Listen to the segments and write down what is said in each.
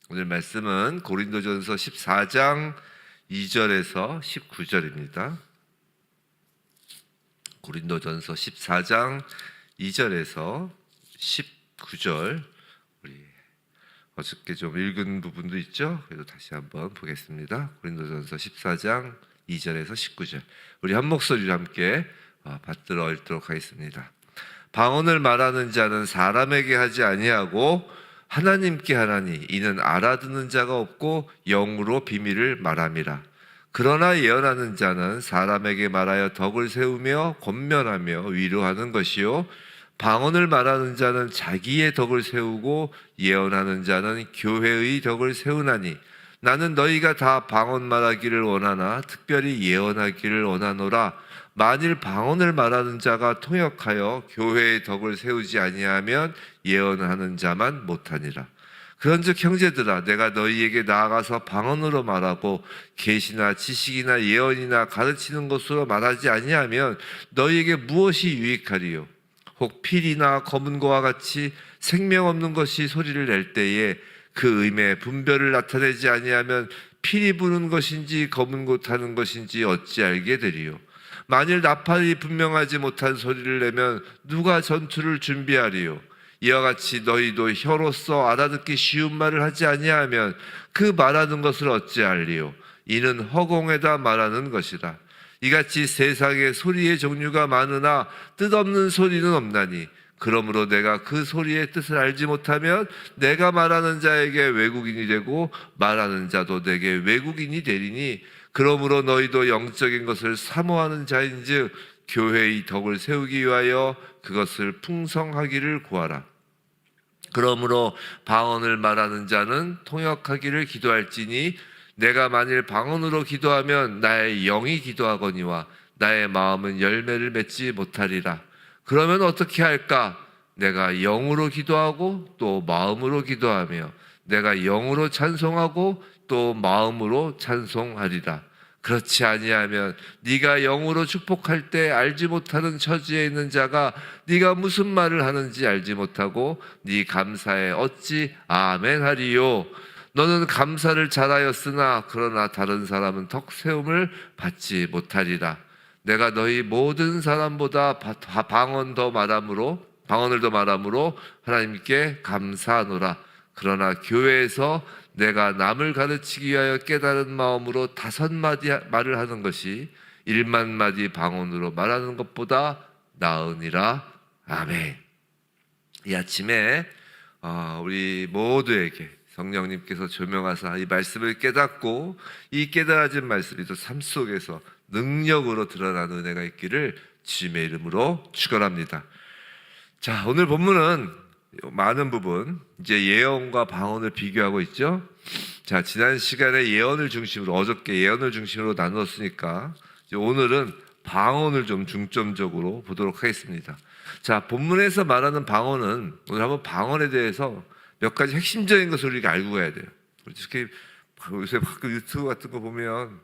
오늘 말씀은 고린도전서 14장 2절에서 19절입니다. 고린도전서 14장 2절에서 19절, 우리 어저께 좀 읽은 부분도 있죠? 그래도 다시 한번 보겠습니다. 고린도전서 14장 2절에서 19절, 우리 한 목소리로 함께 받들어 읽도록 하겠습니다. 방언을 말하는 자는 사람에게 하지 아니하고 하나님께 하나니, 이는 알아듣는 자가 없고 영으로 비밀을 말함이라. 그러나 예언하는 자는 사람에게 말하여 덕을 세우며 권면하며 위로하는 것이요, 방언을 말하는 자는 자기의 덕을 세우고 예언하는 자는 교회의 덕을 세우나니, 나는 너희가 다 방언 말하기를 원하나 특별히 예언하기를 원하노라. 만일 방언을 말하는 자가 통역하여 교회의 덕을 세우지 아니하면 예언하는 자만 못하니라. 그런즉 형제들아, 내가 너희에게 나아가서 방언으로 말하고 계시나 지식이나 예언이나 가르치는 것으로 말하지 아니하면 너희에게 무엇이 유익하리요? 혹 필이나 검은 거와 같이 생명 없는 것이 소리를 낼 때에 그 의미의 분별을 나타내지 아니하면 필이 부는 것인지 검은 것 하는 것인지 어찌 알게 되리요? 만일 나팔이 분명하지 못한 소리를 내면 누가 전투를 준비하리요? 이와 같이 너희도 혀로서 알아듣기 쉬운 말을 하지 아니하면 그 말하는 것을 어찌 알리요? 이는 허공에다 말하는 것이라. 이같이 세상에 소리의 종류가 많으나 뜻없는 소리는 없나니, 그러므로 내가 그 소리의 뜻을 알지 못하면 내가 말하는 자에게 외국인이 되고 말하는 자도 내게 외국인이 되리니, 그러므로 너희도 영적인 것을 사모하는 자인즉 교회의 덕을 세우기 위하여 그것을 풍성하기를 구하라. 그러므로 방언을 말하는 자는 통역하기를 기도할지니, 내가 만일 방언으로 기도하면 나의 영이 기도하거니와 나의 마음은 열매를 맺지 못하리라. 그러면 어떻게 할까? 내가 영으로 기도하고 또 마음으로 기도하며 내가 영으로 찬송하고 또 마음으로 찬송하리라. 그렇지 아니하면 네가 영으로 축복할 때 알지 못하는 처지에 있는 자가 네가 무슨 말을 하는지 알지 못하고 네 감사에 어찌 아멘 하리요? 너는 감사를 잘하였으나 그러나 다른 사람은 덕 세움을 받지 못하리라. 내가 너희 모든 사람보다 방언을 더 말함으로 하나님께 감사하노라. 그러나 교회에서 내가 남을 가르치기 위하여 깨달은 마음으로 5마디 말을 하는 것이 1만 마디 방언으로 말하는 것보다 나으니라. 아멘. 이 아침에 우리 모두에게 성령님께서 조명하사 이 말씀을 깨닫고 이 깨달아진 말씀이 또 삶 속에서 능력으로 드러나는 은혜가 있기를 주님의 이름으로 축원합니다. 자, 오늘 본문은 많은 부분 이제 예언과 방언을 비교하고 있죠. 자, 지난 시간에 예언을 중심으로, 어저께 예언을 중심으로 나눴으니까 이제 오늘은 방언을 좀 중점적으로 보도록 하겠습니다. 자, 본문에서 말하는 방언은, 오늘 한번 방언에 대해서 몇 가지 핵심적인 것을 우리가 알고 가야 돼요. 특히 요새 가끔 유튜브 같은 거 보면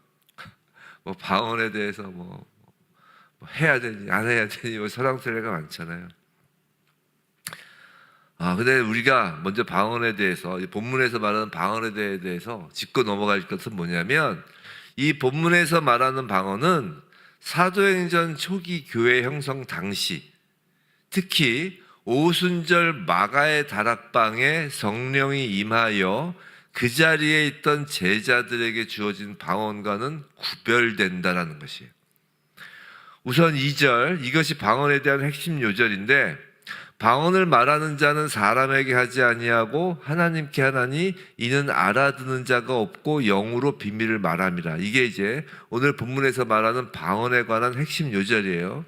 뭐 방언에 대해서 뭐 해야 되니 안 해야 되니 뭐 설왕설래가 많잖아요. 근데 우리가 먼저 방언에 대해서, 이 본문에서 말하는 방언에 대해서 짚고 넘어갈 것은 뭐냐면, 이 본문에서 말하는 방언은 사도행전 초기 교회 형성 당시, 특히 오순절 마가의 다락방에 성령이 임하여 그 자리에 있던 제자들에게 주어진 방언과는 구별된다라는 것이에요. 우선 2절, 이것이 방언에 대한 핵심 요절인데, 방언을 말하는 자는 사람에게 하지 아니하고 하나님께 하나니, 이는 알아듣는 자가 없고 영으로 비밀을 말함이라. 이게 이제 오늘 본문에서 말하는 방언에 관한 핵심 요절이에요.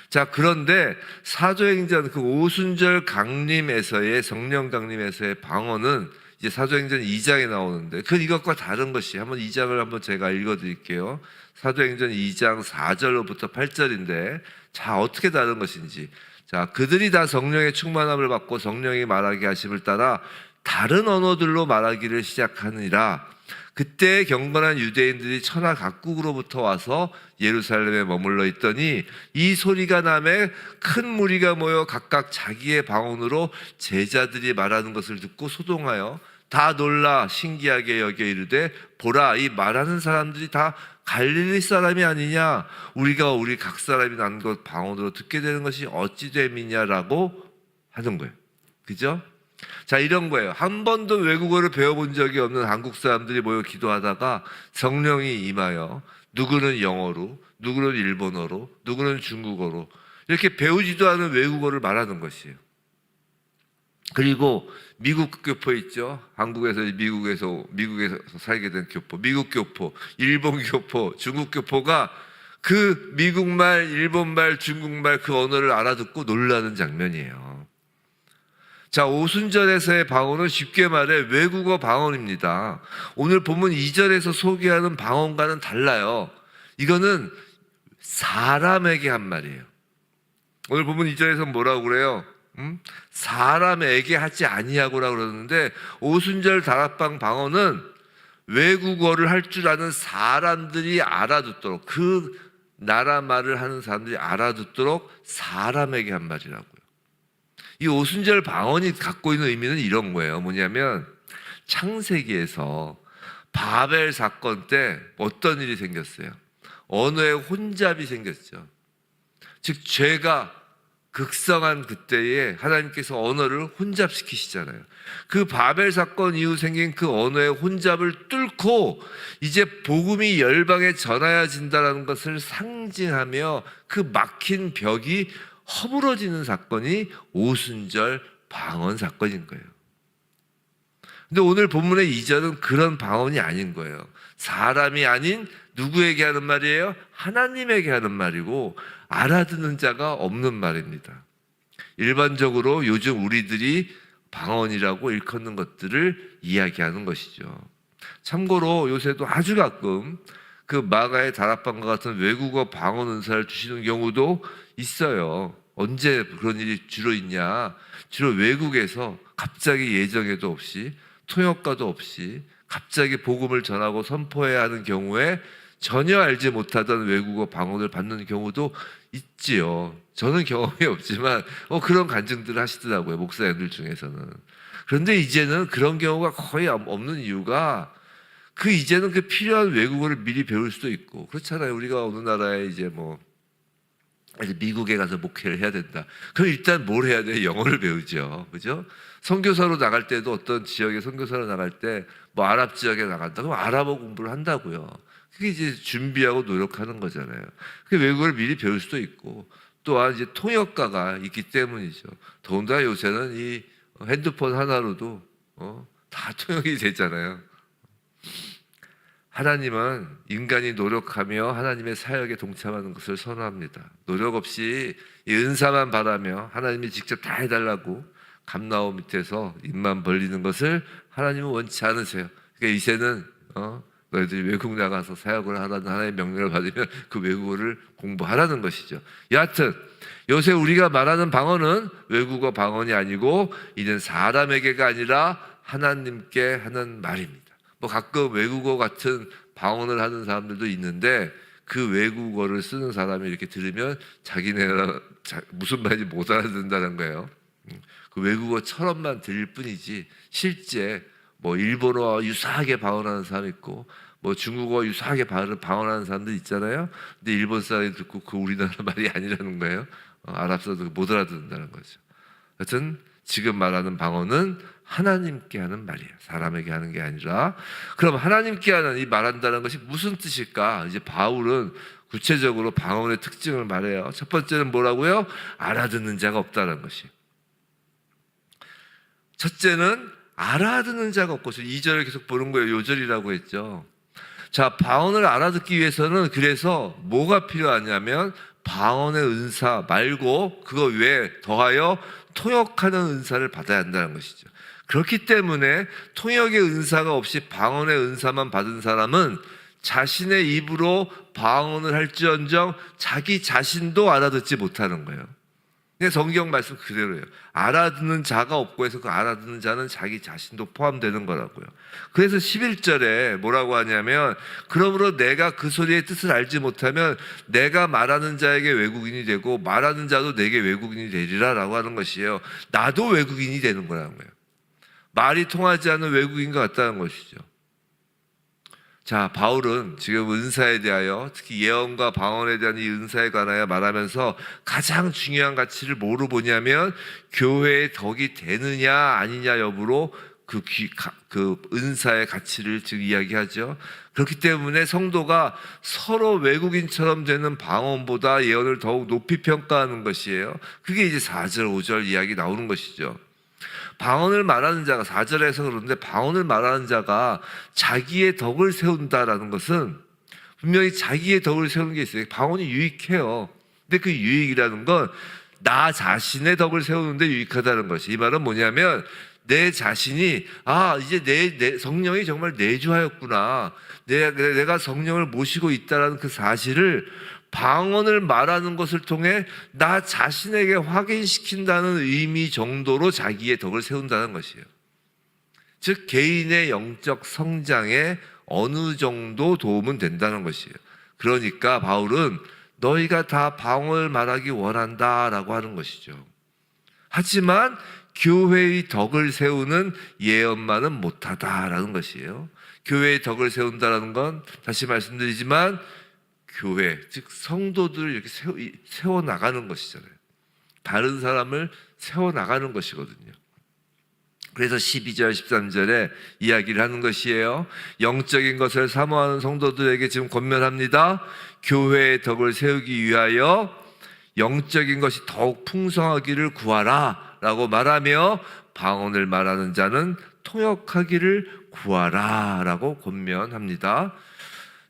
자, 그런데 사도행전 그 오순절 강림에서의, 성령 강림에서의 방언은 이제 사도행전 2장에 나오는데, 그 이것과 다른 것이, 한번 2장을 한번 제가 읽어드릴게요. 사도행전 2장 4절로부터 8절인데, 자, 어떻게 다른 것인지. 자, 그들이 다 성령의 충만함을 받고 성령이 말하게 하심을 따라 다른 언어들로 말하기를 시작하니라. 그때 경건한 유대인들이 천하 각국으로부터 와서 예루살렘에 머물러 있더니 이 소리가 나매 큰 무리가 모여 각각 자기의 방언으로 제자들이 말하는 것을 듣고 소동하여 다 놀라 신기하게 여겨 이르되 보라 이 말하는 사람들이 다 갈릴리 사람이 아니냐 우리가 우리 각 사람이 난 것 방언으로 듣게 되는 것이 어찌 됨이냐라고 하는 거예요. 그죠? 자, 이런 거예요. 한 번도 외국어를 배워본 적이 없는 한국 사람들이 모여 기도하다가 성령이 임하여 누구는 영어로, 누구는 일본어로, 누구는 중국어로 이렇게 배우지도 않은 외국어를 말하는 것이에요. 그리고 미국 교포 있죠. 한국에서 미국에서 살게 된 교포, 미국 교포, 일본 교포, 중국 교포가 그 미국말, 일본말, 중국말 그 언어를 알아듣고 놀라는 장면이에요. 자, 오순절에서의 방언은 쉽게 말해 외국어 방언입니다. 오늘 본문 2절에서 소개하는 방언과는 달라요. 이거는 사람에게 한 말이에요. 오늘 본문 2절에서 뭐라고 그래요? 사람에게 하지 아니하고라 그러는데 오순절 다락방 방언은 외국어를 할 줄 아는 사람들이 알아듣도록 그 나라 말을 하는 사람들이 알아듣도록 사람에게 한 말이라고요. 이 오순절 방언이 갖고 있는 의미는 이런 거예요. 뭐냐면 창세기에서 바벨 사건 때 어떤 일이 생겼어요? 언어의 혼잡이 생겼죠. 즉 죄가 극성한 그때에 하나님께서 언어를 혼잡시키시잖아요. 그 바벨 사건 이후 생긴 그 언어의 혼잡을 뚫고 이제 복음이 열방에 전하여진다는 것을 상징하며 그 막힌 벽이 허물어지는 사건이 오순절 방언 사건인 거예요. 근데 오늘 본문의 2절은 그런 방언이 아닌 거예요. 사람이 아닌 누구에게 하는 말이에요? 하나님에게 하는 말이고 알아듣는 자가 없는 말입니다. 일반적으로 요즘 우리들이 방언이라고 일컫는 것들을 이야기하는 것이죠. 참고로 요새도 아주 가끔 그 마가의 다락방과 같은 외국어 방언 은사를 주시는 경우도 있어요. 언제 그런 일이 주로 있냐? 주로 외국에서 갑자기 예정에도 없이 통역가도 없이 갑자기 복음을 전하고 선포해야 하는 경우에 전혀 알지 못하던 외국어 방언을 받는 경우도 있지요. 저는 경험이 없지만 그런 간증들을 하시더라고요. 목사님들 중에서는. 그런데 이제는 그런 경우가 거의 없는 이유가 이제는 그 필요한 외국어를 미리 배울 수도 있고 그렇잖아요. 우리가 어느 나라에 이제 미국에 가서 목회를 해야 된다. 그럼 일단 뭘 해야 돼요? 영어를 배우죠. 그죠? 선교사로 나갈 때도 어떤 지역에 선교사로 나갈 때 아랍 지역에 나간다. 그럼 아랍어 공부를 한다고요. 그게 이제 준비하고 노력하는 거잖아요. 그 외국어를 미리 배울 수도 있고 또한 이제 통역가가 있기 때문이죠. 더군다나 요새는 이 핸드폰 하나로도 다 통역이 되잖아요. 하나님은 인간이 노력하며 하나님의 사역에 동참하는 것을 선호합니다. 노력 없이 이 은사만 바라며 하나님이 직접 다 해달라고 감나무 밑에서 입만 벌리는 것을 하나님은 원치 않으세요. 그러니까 이제는 너희들이 외국 나가서 사역을 하라는 하나님의 명령을 받으면 그 외국어를 공부하라는 것이죠. 여하튼 요새 우리가 말하는 방언은 외국어 방언이 아니고 이는 사람에게가 아니라 하나님께 하는 말입니다. 가끔 외국어 같은 방언을 하는 사람들도 있는데 그 외국어를 쓰는 사람이 이렇게 들으면 자기네가 무슨 말인지 못 알아듣는다는 거예요. 그 외국어처럼만 들릴 뿐이지 실제 일본어와 유사하게 방언하는 사람 있고 중국어 유사하게 방언하는 사람들 있잖아요. 근데 일본 사람이 듣고 그 우리나라 말이 아니라는 거예요. 아랍 사람도 못 알아듣는다는 거죠. 하여튼 지금 말하는 방언은 하나님께 하는 말이에요. 사람에게 하는 게 아니라. 그럼 하나님께 하는 이 말한다는 것이 무슨 뜻일까? 이제 바울은 구체적으로 방언의 특징을 말해요. 첫 번째는 뭐라고요? 알아듣는 자가 없다는 것이에요. 첫째는 알아듣는 자가 없고 2절을 계속 보는 거예요. 요절이라고 했죠. 자, 방언을 알아듣기 위해서는 그래서 뭐가 필요하냐면 방언의 은사 말고 그거 외에 더하여 통역하는 은사를 받아야 한다는 것이죠. 그렇기 때문에 통역의 은사가 없이 방언의 은사만 받은 사람은 자신의 입으로 방언을 할지언정 자기 자신도 알아듣지 못하는 거예요. 근데 성경 말씀 그대로예요. 알아듣는 자가 없고 해서 그 알아듣는 자는 자기 자신도 포함되는 거라고요. 그래서 11절에 뭐라고 하냐면 그러므로 내가 그 소리의 뜻을 알지 못하면 내가 말하는 자에게 외국인이 되고 말하는 자도 내게 외국인이 되리라 라고 하는 것이에요. 나도 외국인이 되는 거라는 거예요. 말이 통하지 않는 외국인과 같다는 것이죠. 자, 바울은 지금 은사에 대하여, 특히 예언과 방언에 대한 이 은사에 관하여 말하면서 가장 중요한 가치를 뭐로 보냐면 교회의 덕이 되느냐 아니냐 여부로 그 은사의 가치를 지금 이야기하죠. 그렇기 때문에 성도가 서로 외국인처럼 되는 방언보다 예언을 더욱 높이 평가하는 것이에요. 그게 이제 4절, 5절 이야기 나오는 것이죠. 방언을 말하는 자가, 4절에서 그러는데 방언을 말하는 자가 자기의 덕을 세운다라는 것은 분명히 자기의 덕을 세우는 게 있어요. 방언이 유익해요. 근데 그 유익이라는 건 나 자신의 덕을 세우는데 유익하다는 것이, 이 말은 뭐냐면 내 자신이 이제 내 성령이 정말 내주하였구나, 내가 성령을 모시고 있다라는 그 사실을 방언을 말하는 것을 통해 나 자신에게 확인시킨다는 의미 정도로 자기의 덕을 세운다는 것이에요. 즉 개인의 영적 성장에 어느 정도 도움은 된다는 것이에요. 그러니까 바울은 너희가 다 방언을 말하기 원한다라고 하는 것이죠. 하지만 교회의 덕을 세우는 예언만은 못하다라는 것이에요. 교회의 덕을 세운다라는 건 다시 말씀드리지만 교회, 즉 성도들을 이렇게 세워나가는 것이잖아요. 다른 사람을 세워나가는 것이거든요. 그래서 12절, 13절에 이야기를 하는 것이에요. 영적인 것을 사모하는 성도들에게 지금 권면합니다. 교회의 덕을 세우기 위하여 영적인 것이 더욱 풍성하기를 구하라 라고 말하며 방언을 말하는 자는 통역하기를 구하라 라고 권면합니다.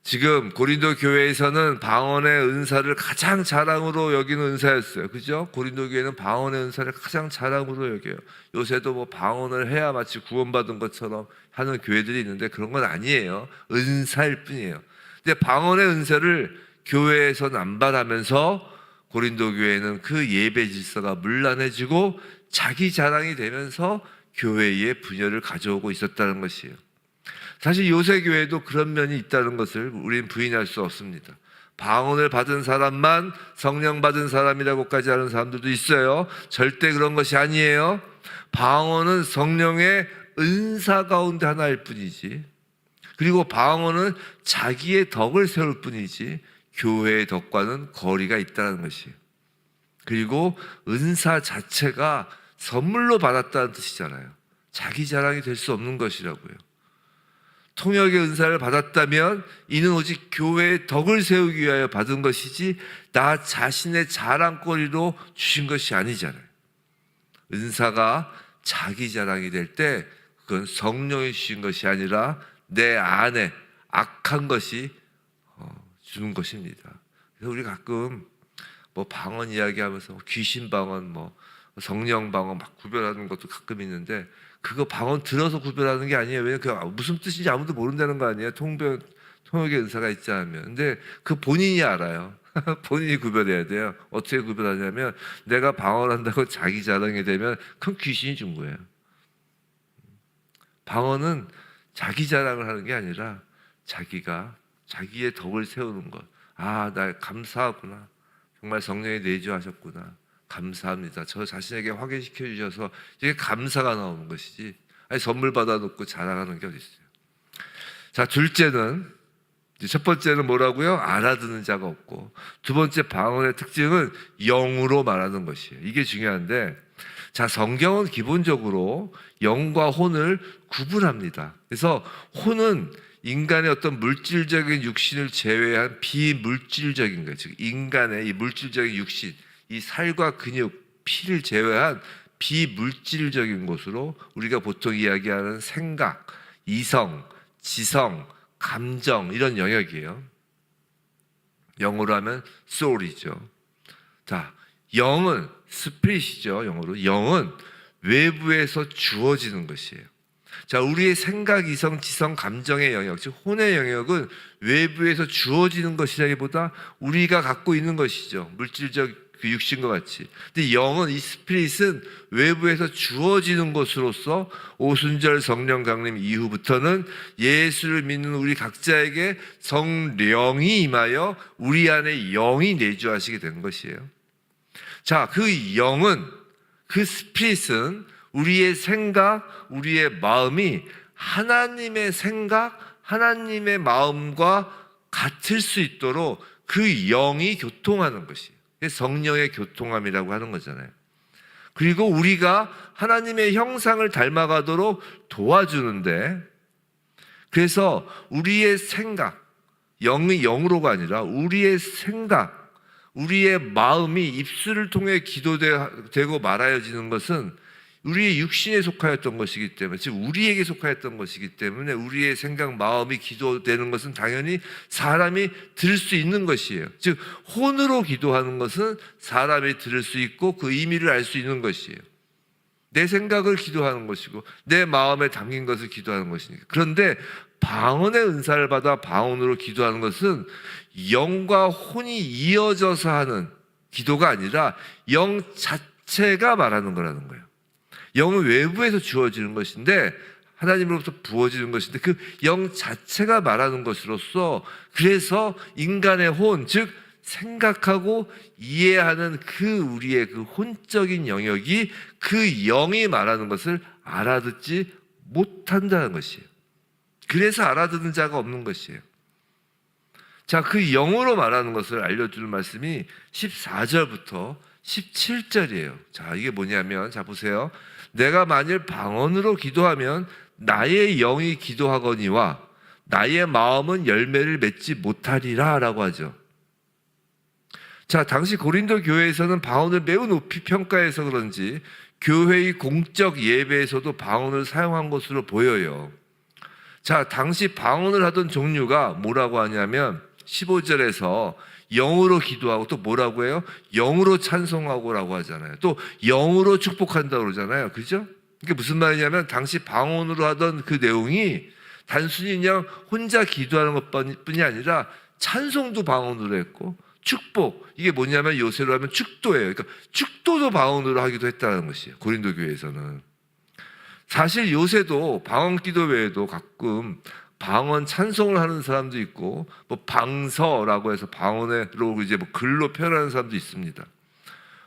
지금 고린도 교회에서는 방언의 은사를 가장 자랑으로 여기는 은사였어요. 그죠? 고린도 교회는 방언의 은사를 가장 자랑으로 여겨요. 요새도 뭐 방언을 해야 마치 구원받은 것처럼 하는 교회들이 있는데 그런 건 아니에요. 은사일 뿐이에요. 근데 방언의 은사를 교회에서 남발하면서 고린도 교회는 그 예배 질서가 문란해지고 자기 자랑이 되면서 교회에 분열을 가져오고 있었다는 것이에요. 사실 요새 교회도 그런 면이 있다는 것을 우리는 부인할 수 없습니다. 방언을 받은 사람만 성령 받은 사람이라고까지 하는 사람들도 있어요. 절대 그런 것이 아니에요. 방언은 성령의 은사 가운데 하나일 뿐이지, 그리고 방언은 자기의 덕을 세울 뿐이지 교회의 덕과는 거리가 있다는 것이에요. 그리고 은사 자체가 선물로 받았다는 뜻이잖아요. 자기 자랑이 될 수 없는 것이라고요. 통역의 은사를 받았다면 이는 오직 교회의 덕을 세우기 위하여 받은 것이지 나 자신의 자랑거리로 주신 것이 아니잖아요. 은사가 자기 자랑이 될 때 그건 성령이 주신 것이 아니라 내 안에 악한 것이 주는 것입니다. 그래서 우리 가끔 뭐 방언 이야기하면서 귀신 방언, 뭐 성령 방언 막 구별하는 것도 가끔 있는데 그거 방언 들어서 구별하는 게 아니에요. 왜냐면 그 무슨 뜻인지 아무도 모른다는 거 아니에요. 통역의 은사가 있지 않으면. 근데 그 본인이 알아요. 본인이 구별해야 돼요. 어떻게 구별하냐면 내가 방언한다고 자기 자랑이 되면 그건 귀신이 준 거예요. 방언은 자기 자랑을 하는 게 아니라 자기가 자기의 덕을 세우는 것. 나 감사하구나. 정말 성령이 내주하셨구나. 감사합니다. 저 자신에게 확인시켜 주셔서 이게 감사가 나오는 것이지, 선물 받아놓고 자랑하는 게 어디 있어요. 자, 둘째는, 첫 번째는 뭐라고요? 알아듣는 자가 없고, 두 번째 방언의 특징은 영으로 말하는 것이에요. 이게 중요한데, 자, 성경은 기본적으로 영과 혼을 구분합니다. 그래서 혼은 인간의 어떤 물질적인 육신을 제외한 비물질적인 거예요. 즉 인간의 이 물질적인 육신, 이 살과 근육, 피를 제외한 비물질적인 것으로 우리가 보통 이야기하는 생각, 이성, 지성, 감정, 이런 영역이에요. 영어로 하면 soul이죠. 자, 영은 스피릿이죠. 영어로. 영은 외부에서 주어지는 것이에요. 자, 우리의 생각, 이성, 지성, 감정의 영역, 즉 혼의 영역은 외부에서 주어지는 것이라기보다 우리가 갖고 있는 것이죠. 물질적 그 육신과 같이. 근데 영은, 이 스피릿은 외부에서 주어지는 것으로서 오순절 성령 강림 이후부터는 예수를 믿는 우리 각자에게 성령이 임하여 우리 안에 영이 내주하시게 된 것이에요. 자, 그 영은, 그 스피릿은 우리의 생각, 우리의 마음이 하나님의 생각, 하나님의 마음과 같을 수 있도록 그 영이 교통하는 것이에요. 성령의 교통함이라고 하는 거잖아요. 그리고 우리가 하나님의 형상을 닮아가도록 도와주는데, 그래서 우리의 생각, 영이 영으로가 아니라 우리의 생각, 우리의 마음이 입술을 통해 기도되고 말하여지는 것은 우리의 육신에 속하였던 것이기 때문에, 즉 우리에게 속하였던 것이기 때문에 우리의 생각, 마음이 기도되는 것은 당연히 사람이 들을 수 있는 것이에요. 즉 혼으로 기도하는 것은 사람이 들을 수 있고 그 의미를 알 수 있는 것이에요. 내 생각을 기도하는 것이고 내 마음에 담긴 것을 기도하는 것이니까. 그런데 방언의 은사를 받아 방언으로 기도하는 것은 영과 혼이 이어져서 하는 기도가 아니라 영 자체가 말하는 거라는 거예요. 영은 외부에서 주어지는 것인데, 하나님으로부터 부어지는 것인데 그 영 자체가 말하는 것으로서, 그래서 인간의 혼, 즉 생각하고 이해하는 그 우리의 그 혼적인 영역이 그 영이 말하는 것을 알아듣지 못한다는 것이에요. 그래서 알아듣는 자가 없는 것이에요. 자, 그 영으로 말하는 것을 알려주는 말씀이 14절부터 17절이에요. 자, 이게 뭐냐면, 자 보세요. 내가 만일 방언으로 기도하면 나의 영이 기도하거니와 나의 마음은 열매를 맺지 못하리라 라고 하죠. 자, 당시 고린도 교회에서는 방언을 매우 높이 평가해서 그런지 교회의 공적 예배에서도 방언을 사용한 것으로 보여요. 자, 당시 방언을 하던 종류가 뭐라고 하냐면 15절에서 영으로 기도하고, 또 뭐라고 해요? 영으로 찬송하고라고 하잖아요. 또 영으로 축복한다고 그러잖아요. 그죠? 이게 무슨 말이냐면 당시 방언으로 하던 그 내용이 단순히 그냥 혼자 기도하는 것뿐이 아니라 찬송도 방언으로 했고, 축복, 이게 뭐냐면 요새로 하면 축도예요. 그러니까 축도도 방언으로 하기도 했다는 것이에요. 고린도 교회에서는. 사실 요새도 방언 기도 외에도 가끔 방언 찬송을 하는 사람도 있고, 뭐 방서라고 해서 방언으로 이제 뭐 글로 표현하는 사람도 있습니다.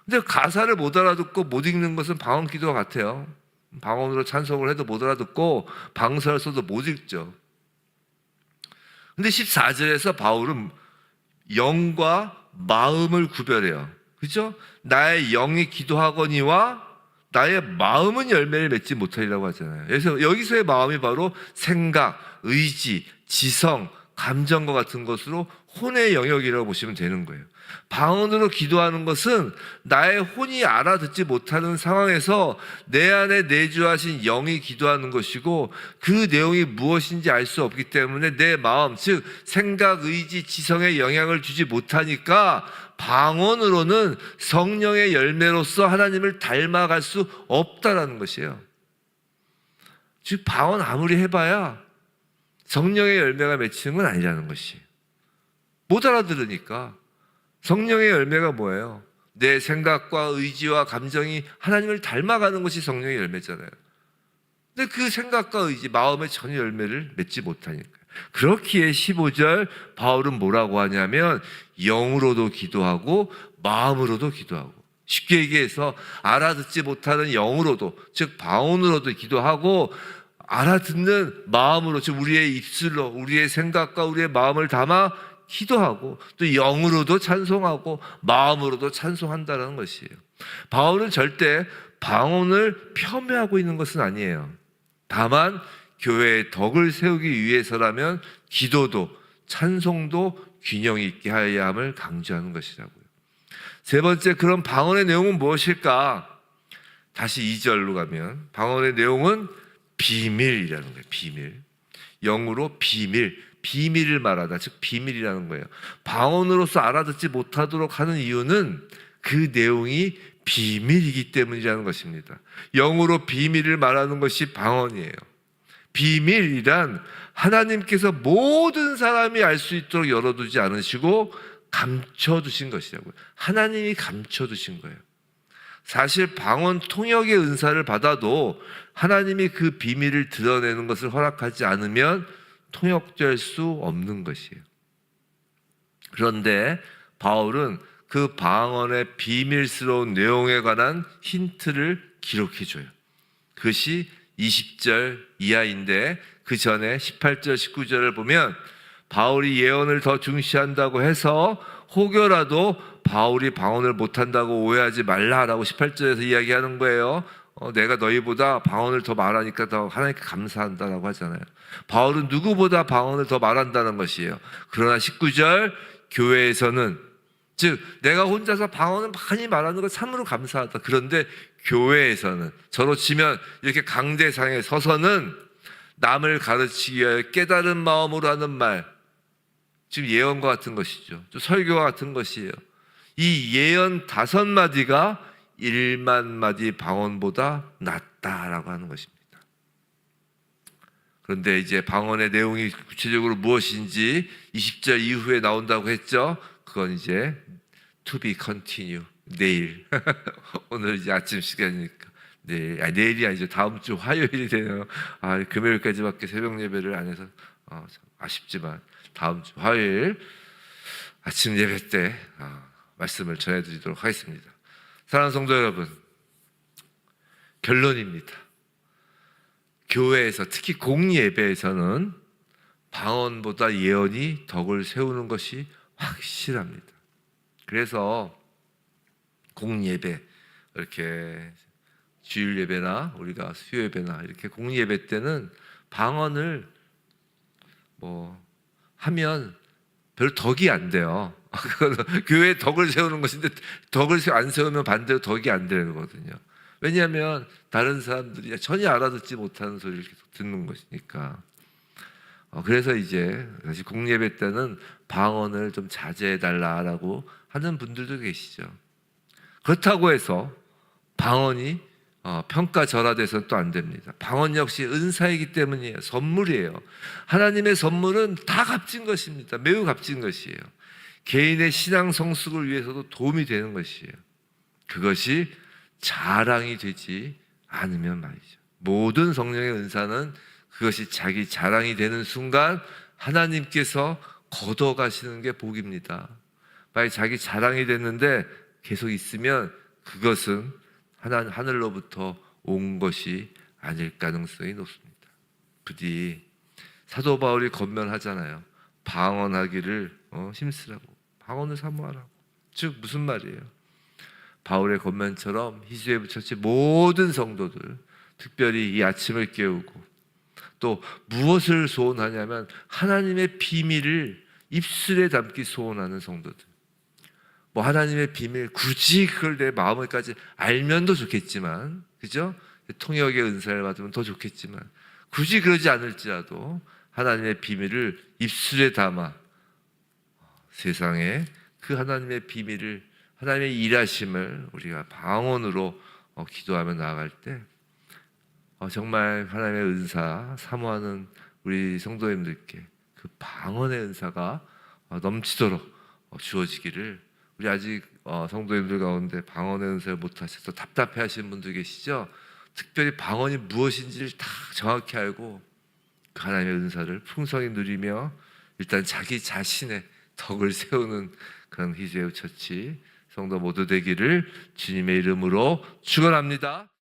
근데 가사를 못 알아듣고 못 읽는 것은 방언 기도와 같아요. 방언으로 찬송을 해도 못 알아듣고 방서를 써도 못 읽죠. 근데 14절에서 바울은 영과 마음을 구별해요. 그죠? 나의 영이 기도하거니와 나의 마음은 열매를 맺지 못하리라고 하잖아요. 그래서 여기서의 마음이 바로 생각, 의지, 지성, 감정과 같은 것으로 혼의 영역이라고 보시면 되는 거예요. 방언으로 기도하는 것은 나의 혼이 알아듣지 못하는 상황에서 내 안에 내주하신 영이 기도하는 것이고, 그 내용이 무엇인지 알 수 없기 때문에 내 마음, 즉 생각, 의지, 지성에 영향을 주지 못하니까 방언으로는 성령의 열매로서 하나님을 닮아갈 수 없다라는 것이에요. 즉 방언 아무리 해봐야 성령의 열매가 맺히는 건 아니라는 것이. 못 알아들으니까. 성령의 열매가 뭐예요? 내 생각과 의지와 감정이 하나님을 닮아가는 것이 성령의 열매잖아요. 근데 그 생각과 의지, 마음의 전혀 열매를 맺지 못하니까. 그렇기에 15절 바울은 뭐라고 하냐면 영으로도 기도하고 마음으로도 기도하고, 쉽게 얘기해서 알아듣지 못하는 영으로도, 즉 방언으로도 기도하고, 알아듣는 마음으로, 즉 우리의 입술로 우리의 생각과 우리의 마음을 담아 기도하고, 또 영으로도 찬송하고 마음으로도 찬송한다는 것이에요. 바울은 절대 방언을 폄훼하고 있는 것은 아니에요. 다만 교회의 덕을 세우기 위해서라면 기도도 찬송도 균형 있게 하여야 함을 강조하는 것이라고요. 세 번째, 그럼 방언의 내용은 무엇일까? 다시 2절로 가면 방언의 내용은 비밀이라는 거예요. 비밀. 영으로 비밀. 비밀을 말하다, 즉 비밀이라는 거예요. 방언으로서 알아듣지 못하도록 하는 이유는 그 내용이 비밀이기 때문이라는 것입니다. 영으로 비밀을 말하는 것이 방언이에요. 비밀이란 하나님께서 모든 사람이 알 수 있도록 열어두지 않으시고 감춰두신 것이라고요. 하나님이 감춰두신 거예요. 사실 방언 통역의 은사를 받아도 하나님이 그 비밀을 드러내는 것을 허락하지 않으면 통역될 수 없는 것이에요. 그런데 바울은 그 방언의 비밀스러운 내용에 관한 힌트를 기록해줘요. 그것이 20절 이하인데 그 전에 18절, 19절을 보면 바울이 예언을 더 중시한다고 해서 혹여라도 바울이 방언을 못한다고 오해하지 말라라고 18절에서 이야기하는 거예요. 내가 너희보다 방언을 더 말하니까 더 하나님께 감사한다라고 하잖아요. 바울은 누구보다 방언을 더 말한다는 것이에요. 그러나 19절 교회에서는, 즉 내가 혼자서 방언을 많이 말하는 것 참으로 감사하다. 그런데 교회에서는, 저로 치면 이렇게 강대상에 서서는 남을 가르치기 위하여 깨달은 마음으로 하는 말, 지금 예언과 같은 것이죠. 또 설교와 같은 것이에요. 이 예언 5마디가 1만 마디 방언보다 낫다라고 하는 것입니다. 그런데 이제 방언의 내용이 구체적으로 무엇인지 20절 이후에 나온다고 했죠. 그건 이제 to be continue, 내일. 오늘 이제 아침 시간이니까 내일이 아니죠. 다음 주 화요일이 되네요. 금요일까지밖에 새벽 예배를 안 해서 아쉽지만 다음 주 화요일 아침 예배 때 말씀을 전해드리도록 하겠습니다. 사랑하는 성도 여러분, 결론입니다. 교회에서, 특히 공예배에서는 방언보다 예언이 덕을 세우는 것이 확실합니다. 그래서 공예배, 이렇게 주일 예배나 우리가 수요 예배나 이렇게 공예배 때는 방언을 하면 별 덕이 안 돼요. 교회에 덕을 세우는 것인데 덕을 안 세우면 반대로 덕이 안 되는 거거든요. 왜냐하면 다른 사람들이 전혀 알아듣지 못하는 소리를 계속 듣는 것이니까. 그래서 이제 다시 공예배 때는 방언을 좀 자제해달라라고 하는 분들도 계시죠. 그렇다고 해서 방언이 평가절하돼서는 또 안 됩니다. 방언 역시 은사이기 때문이에요. 선물이에요. 하나님의 선물은 다 값진 것입니다. 매우 값진 것이에요. 개인의 신앙 성숙을 위해서도 도움이 되는 것이에요. 그것이 자랑이 되지 않으면 말이죠. 모든 성령의 은사는 그것이 자기 자랑이 되는 순간 하나님께서 걷어가시는 게 복입니다. 만약 자기 자랑이 됐는데 계속 있으면 그것은 하늘로부터 온 것이 아닐 가능성이 높습니다. 부디 사도 바울이 권면하잖아요. 방언하기를 힘쓰라고, 방언을 사모하라고. 즉 무슨 말이에요? 바울의 권면처럼 히스에브 처치 모든 성도들, 특별히 이 아침을 깨우고 또 무엇을 소원하냐면 하나님의 비밀을 입술에 담기 소원하는 성도들. 하나님의 비밀, 굳이 그걸 내 마음에까지 알면 더 좋겠지만, 그죠? 통역의 은사를 받으면 더 좋겠지만, 굳이 그러지 않을지라도 하나님의 비밀을 입술에 담아 세상에 그 하나님의 비밀을, 하나님의 일하심을 우리가 방언으로 기도하며 나아갈 때 정말 하나님의 은사 사모하는 우리 성도님들께 그 방언의 은사가 넘치도록 주어지기를. 우리 아직 성도님들 가운데 방언의 은사를 못하셔서 답답해하시는 분들 계시죠? 특별히 방언이 무엇인지를 다 정확히 알고 그 하나님의 은사를 풍성히 누리며 일단 자기 자신의 덕을 세우는 그런 히스에브 처치 성도 모두 되기를 주님의 이름으로 축원합니다.